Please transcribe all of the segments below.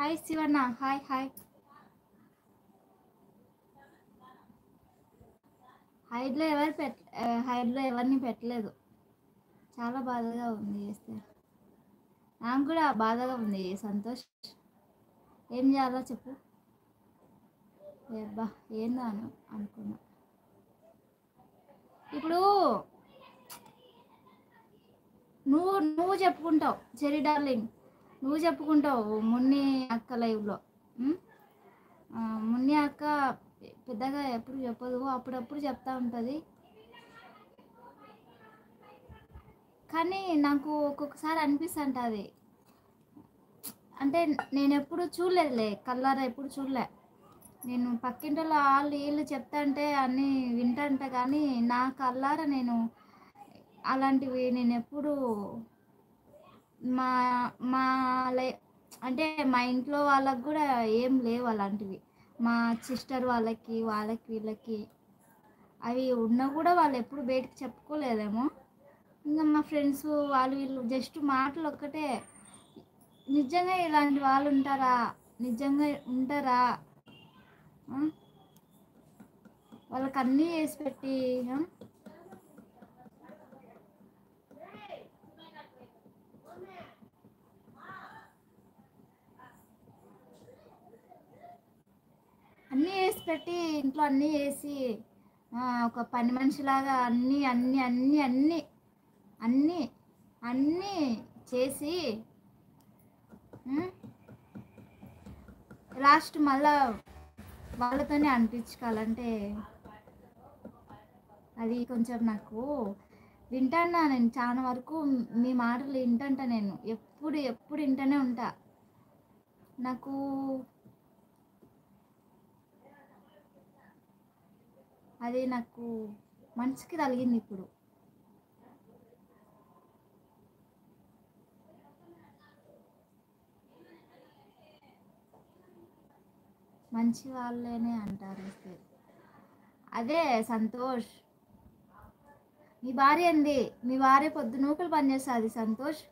Hi Shivanna, hi hi. హైడ్లో హైడ్లో ఎవరిని పెట్టలేదు. చాలా బాధగా ఉంది చేస్తే. నాకు కూడా బాధగా ఉంది సంతోష్. ఏం చేయాలో చెప్పు. అబ్బా ఏందో అనుకున్నా. ఇప్పుడు నువ్వు నువ్వు చెప్పుకుంటావు చెరీ డార్లింగ్, నువ్వు చెప్పుకుంటావు మున్ని అక్క లైవ్లో. మున్ని అక్క పెద్దగా ఎప్పుడు చెప్పదు, అప్పుడప్పుడు చెప్తా ఉంటుంది. కానీ నాకు ఒక్కొక్కసారి అనిపిస్తుంటుంది, అంటే నేను ఎప్పుడు చూడలేదులే, కల్లారా ఎప్పుడు చూడలే. నేను పక్కింటిలో వాళ్ళు వీళ్ళు చెప్తా అంటే అన్నీ వింటంట, కానీ నా కల్లారా నేను అలాంటివి నేను ఎప్పుడు మా మా అంటే మా ఇంట్లో వాళ్ళకి కూడా ఏం లేవు అలాంటివి. మా సిస్టర్ వాళ్ళకి వీళ్ళకి అవి ఉన్నా కూడా వాళ్ళు ఎప్పుడు బయటకు చెప్పుకోలేదేమో. ఇంకా మా ఫ్రెండ్స్ వాళ్ళు వీళ్ళు జస్ట్ మాటలు ఒక్కటే. నిజంగా ఇలాంటి వాళ్ళు ఉంటారా? నిజంగా ఉంటారా? వాళ్ళకి అన్నీ వేసి పెట్టి అన్నీ వేసి పెట్టి ఇంట్లో అన్నీ వేసి ఒక పని మనిషిలాగా అన్నీ అన్నీ అన్నీ అన్నీ అన్నీ అన్నీ చేసి లాస్ట్ మళ్ళా వాళ్ళతోనే అనిపించుకోవాలంటే అది కొంచెం నాకు వింటానా. నేను చాలా వరకు మీ మాటలు వింటంట, నేను ఎప్పుడు వింటూనే ఉంటా. నాకు అది నాకు మనసుకి తగిలింది ఇప్పుడు. మంచి వాళ్ళేనే అంటారు. అదే సంతోష్, మీ భార్య ఏంది? మీ భార్య పొద్దునూకలు పనిచేస్తుంది సంతోష్.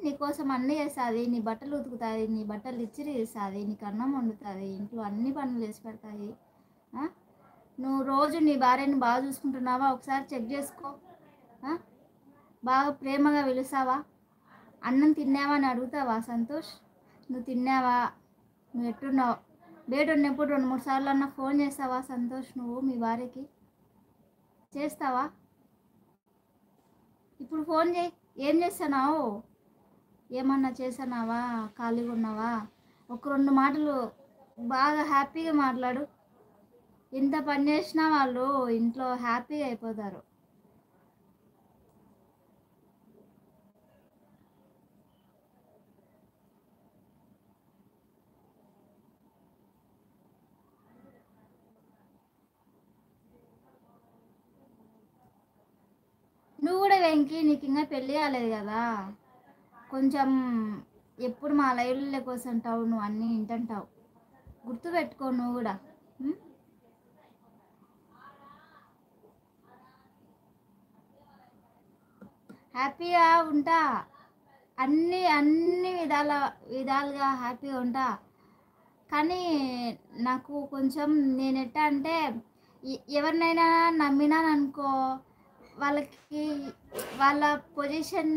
నీకోసం అన్నీ చేస్తుంది, నీ బట్టలు ఉతుకుతుంది, నీ బట్టలు ఇచ్చిరి చేస్తుంది, నీకు అన్నం వండుతుంది, ఇంట్లో అన్ని పనులు చేసి పెడతాయి. నువ్వు రోజు నీ భార్యని బాగా చూసుకుంటున్నావా? ఒకసారి చెక్ చేసుకో. బాగా ప్రేమగా పిలుస్తావా? అన్నం తిన్నావా అని అడుగుతావా సంతోష్? నువ్వు తిన్నావా? నువ్వు ఎట్టున్నావు? బయట ఉన్నప్పుడు 2-3 సార్లు అన్నా ఫోన్ చేస్తావా సంతోష్? నువ్వు మీ భార్యకి చేస్తావా? ఇప్పుడు ఫోన్ చేయి. ఏం చేస్తున్నావు? ఏమన్నా చేస్తున్నావా? ఖాళీగా ఉన్నావా? ఒక 2 మాటలు బాగా హ్యాపీగా మాట్లాడు. ఎంత పని చేసినా వాళ్ళు ఇంట్లో హ్యాపీగా అయిపోతారు. నువ్వు కూడా వెంకీ, నీకు ఇంకా పెళ్ళి కాలేదు కదా, కొంచెం ఎప్పుడు మా లైవ్ల కోసం అంటావు, నువ్వు అన్నీ వింటుంటావు. గుర్తుపెట్టుకో నువ్వు కూడా. హ్యాపీగా ఉంటా, అన్ని విధాలుగా హ్యాపీగా ఉంటా. కానీ నాకు కొంచెం నేనెట్టా అంటే, ఎవరినైనా నమ్మినాననుకో, వాళ్ళకి వాళ్ళ పొజిషన్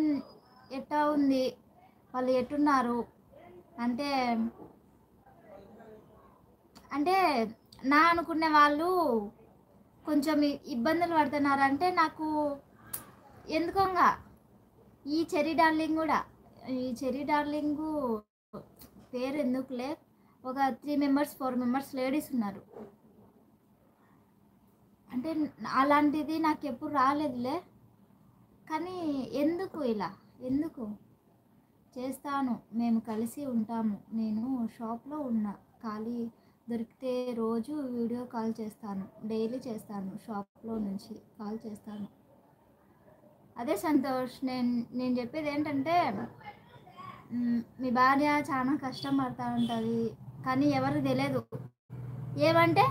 ఎట్టా ఉంది, వాళ్ళు ఎట్టున్నారు అంటే నా అనుకునే వాళ్ళు కొంచెం ఇబ్బందులు పడుతున్నారంటే నాకు ఎందుకోగా ఈ చెరీ డార్లింగ్ కూడా, ఈ చెరీ డార్లింగు పేరు ఎందుకులే, ఒక 3 మెంబర్స్ 4 మెంబర్స్ లేడీస్ ఉన్నారు. అంటే అలాంటిది నాకు ఎప్పుడు రాలేదులే. కానీ ఎందుకు ఇలా, ఎందుకు చేస్తాను, మేము కలిసి ఉంటాము. నేను షాప్లో ఉన్నా, ఖాళీ దొరికితే రోజు వీడియో కాల్ చేస్తాను, డైలీ చేస్తాను, షాప్లో నుంచి కాల్ చేస్తాను. అదే సంతోష్, నేను చెప్పేది ఏంటంటే, మీ భార్య చాలా కష్టం పడుతూ ఉంటుంది, కానీ ఎవరికి తెలియదు. ఏమంటే